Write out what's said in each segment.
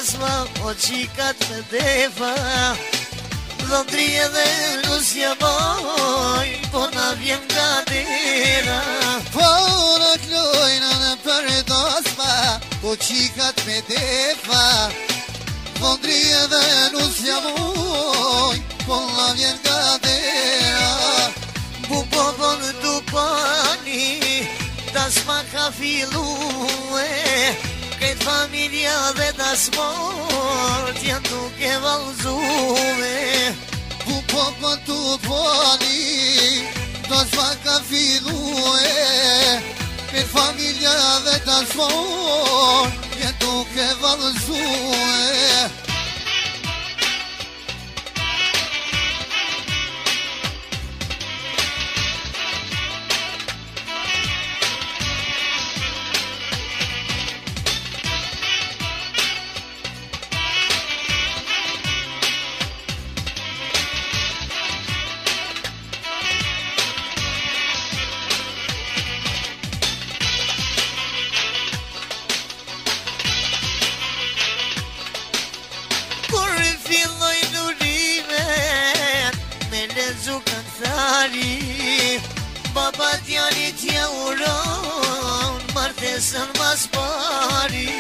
dasma, o qikat me defa. Dhëndri edhe nusja boj, po na vjen nga dera. Po në klojnë në për dasma, o qikat me defa. Dhëndri edhe nusja boj, po na vjen nga dera. Bubobon du pani, dasma ka filue. Këtë familja dhe dasmor t'janë duke valzue. Bubobon du pani, dasma ka filue. Këtë familja dhe dasmor t'janë duke valzue. Baba djali t'ja uron, martesën mas pari.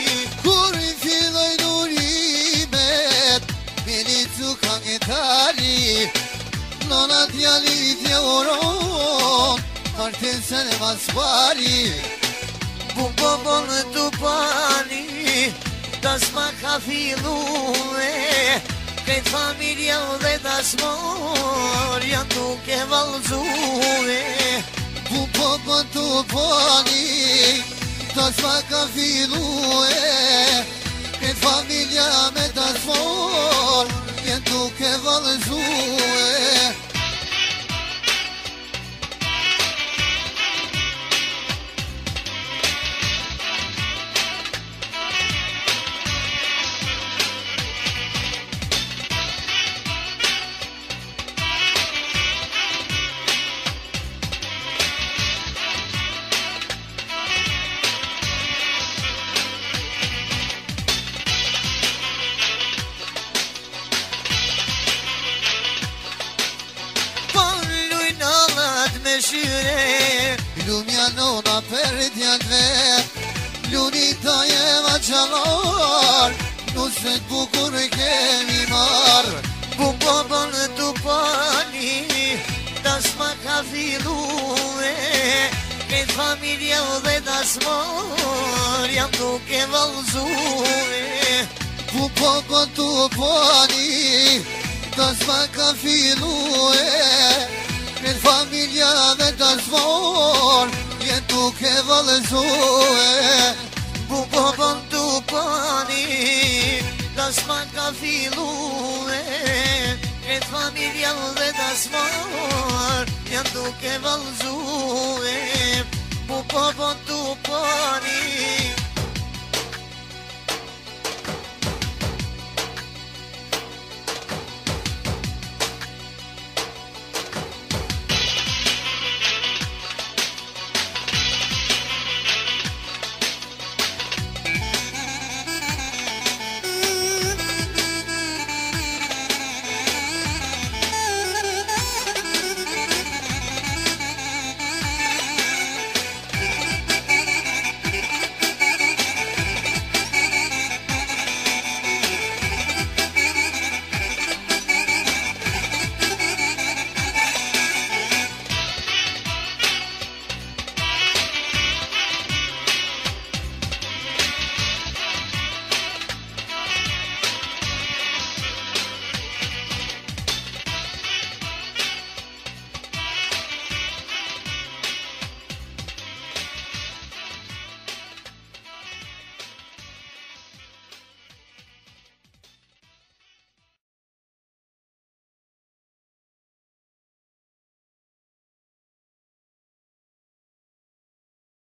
Kur i filloj nurimet, me licu këngëtari. Nona djali t'ja uron, martesën mas pari. Bubobon du pani, dasma ka filue. Këtë familja dhe dasmor janë duke valzue. Bubobon du pani, dasma ka filue. Këtë familja me dasmor janë duke valzue. Lumja nona për djanë vet, luni ta jema qalor, nuset bukur kemi marr. Bubobon du pani, dasma ka filue. Këtë familja dhe dasmor janë duke valzue. Bubobon du pani, dasma ka filue. Këtë familja dhe dasmor janë duke valzue. Bubobon du pani, dasma ka filue. Këtë familja dhe dasmor janë duke valzue. Bubobon du pani.